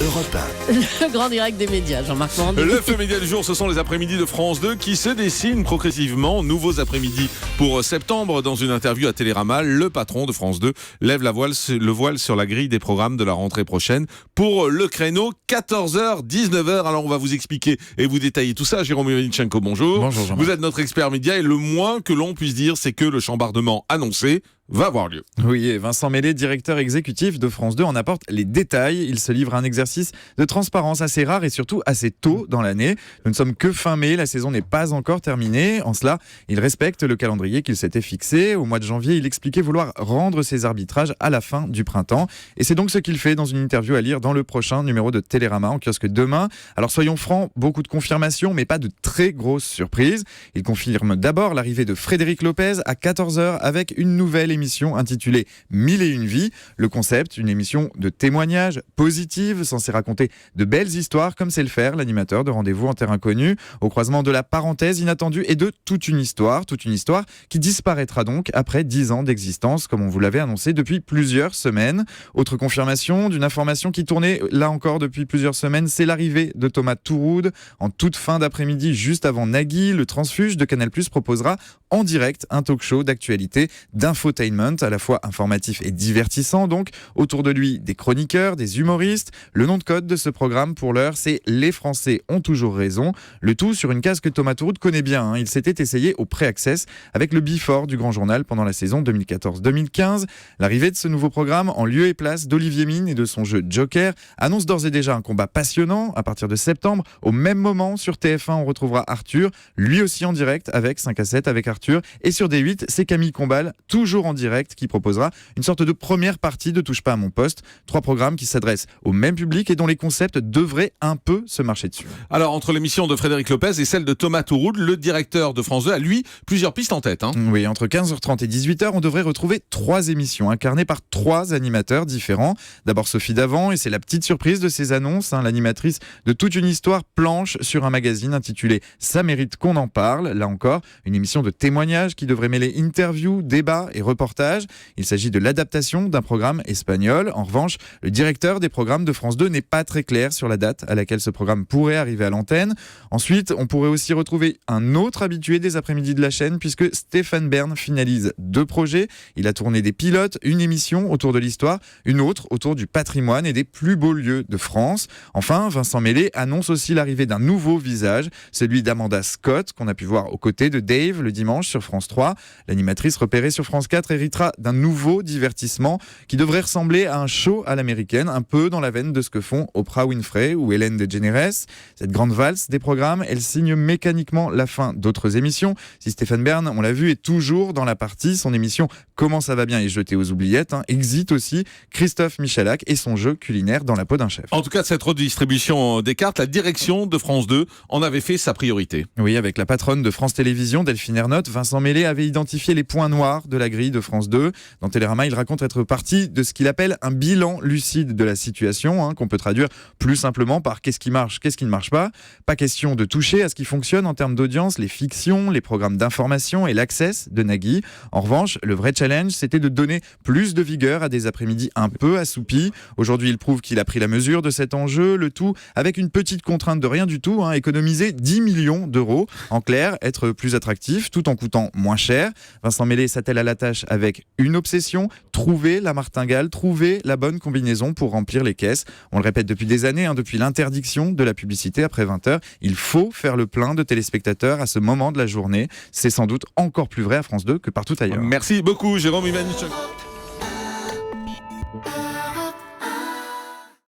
Europe 1. Le grand direct des médias, Jean-Marc Morandini. Le fait média du jour, ce sont les après-midi de France 2 qui se dessinent progressivement. Nouveaux après-midi pour septembre. Dans une interview à Télérama, le patron de France 2 lève le voile sur la grille des programmes de la rentrée prochaine pour le créneau 14h, 19h. Alors on va vous expliquer et vous détailler tout ça. Jérôme Ivanichenko, bonjour. Bonjour Jean-Marc. Vous êtes notre expert média et le moins que l'on puisse dire, c'est que le chambardement annoncé va avoir lieu. Oui, et Vincent Meslet, directeur exécutif de France 2, en apporte les détails. Il se livre à un exercice de transparence assez rare et surtout assez tôt dans l'année. Nous ne sommes que fin mai, la saison n'est pas encore terminée. En cela, il respecte le calendrier qu'il s'était fixé. Au mois de janvier, il expliquait vouloir rendre ses arbitrages à la fin du printemps. Et c'est donc ce qu'il fait dans une interview à lire dans le prochain numéro de Télérama en kiosque demain. Alors soyons francs, beaucoup de confirmations, mais pas de très grosses surprises. Il confirme d'abord l'arrivée de Frédéric Lopez à 14h avec une nouvelle émission intitulée 1001 vies. Le concept, une émission de témoignages positive, censée raconter de belles histoires, comme sait le faire l'animateur de Rendez-vous en terre inconnue, au croisement de la parenthèse inattendue et de toute une histoire qui disparaîtra donc après 10 ans d'existence, comme on vous l'avait annoncé depuis plusieurs semaines. Autre confirmation d'une information qui tournait là encore depuis plusieurs semaines, c'est l'arrivée de Thomas Touroud en toute fin d'après-midi, juste avant Nagui. Le transfuge de Canal+ proposera en direct un talk-show d'actualité, d'infotainment, à la fois informatif et divertissant. Donc, autour de lui, des chroniqueurs, des humoristes. Le nom de code de ce programme, pour l'heure, c'est « Les Français ont toujours raison ». Le tout sur une case que Thomas Touroud connaît bien. Il s'était essayé au Pré-Access avec le Before du Grand Journal pendant la saison 2014-2015. L'arrivée de ce nouveau programme, en lieu et place d'Olivier Mine et de son jeu Joker, annonce d'ores et déjà un combat passionnant. À partir de septembre, au même moment, sur TF1, on retrouvera Arthur, lui aussi en direct avec 5 à 7 avec Arthur. Et sur D8, c'est Camille Combal, toujours en direct, qui proposera une sorte de première partie de Touche pas à mon poste. 3 programmes qui s'adressent au même public et dont les concepts devraient un peu se marcher dessus. Alors, entre l'émission de Frédéric Lopez et celle de Thomas Touroud, le directeur de France 2 a, lui, plusieurs pistes en tête. Oui, entre 15h30 et 18h, on devrait retrouver 3 émissions incarnées par 3 animateurs différents. D'abord Sophie Davant, et c'est la petite surprise de ces annonces, l'animatrice de toute une histoire planche sur un magazine intitulé « Ça mérite qu'on en parle ». Là encore, une émission de témoignages qui devrait mêler interviews, débats et reportages. Il s'agit de l'adaptation d'un programme espagnol. En revanche, le directeur des programmes de France 2 n'est pas très clair sur la date à laquelle ce programme pourrait arriver à l'antenne. Ensuite, on pourrait aussi retrouver un autre habitué des après-midi de la chaîne, puisque Stéphane Bern finalise 2 projets. Il a tourné des pilotes, une émission autour de l'histoire, une autre autour du patrimoine et des plus beaux lieux de France. Enfin, Vincent Meslet annonce aussi l'arrivée d'un nouveau visage, celui d'Amanda Scott, qu'on a pu voir aux côtés de Dave le dimanche sur France 3. L'animatrice repérée sur France 4 héritera d'un nouveau divertissement qui devrait ressembler à un show à l'américaine, un peu dans la veine de ce que font Oprah Winfrey ou Ellen DeGeneres. Cette grande valse des programmes, elle signe mécaniquement la fin d'autres émissions. Si Stéphane Bern, on l'a vu, est toujours dans la partie, son émission Comment ça va bien est jetée aux oubliettes. Exit aussi Christophe Michalak et son jeu culinaire dans la peau d'un chef. En tout cas, cette redistribution des cartes, la direction de France 2 en avait fait sa priorité. Oui, avec la patronne de France Télévisions, Delphine Ernotte, Vincent Meslet avait identifié les points noirs de la grille de France 2. Dans Télérama, il raconte être parti de ce qu'il appelle un bilan lucide de la situation, qu'on peut traduire plus simplement par qu'est-ce qui marche, qu'est-ce qui ne marche pas. Pas question de toucher à ce qui fonctionne en termes d'audience, les fictions, les programmes d'information et l'Access de Nagui. En revanche, le vrai challenge, c'était de donner plus de vigueur à des après-midi un peu assoupis. Aujourd'hui, il prouve qu'il a pris la mesure de cet enjeu, le tout avec une petite contrainte de rien du tout, économiser 10 millions d'euros. En clair, être plus attractif tout en coûtant moins cher. Vincent Meslet s'attelle à la tâche avec une obsession, trouver la martingale, trouver la bonne combinaison pour remplir les caisses. On le répète depuis des années, depuis l'interdiction de la publicité après 20h, il faut faire le plein de téléspectateurs à ce moment de la journée. C'est sans doute encore plus vrai à France 2 que partout ailleurs. Merci beaucoup, Jérôme Ivanichenko.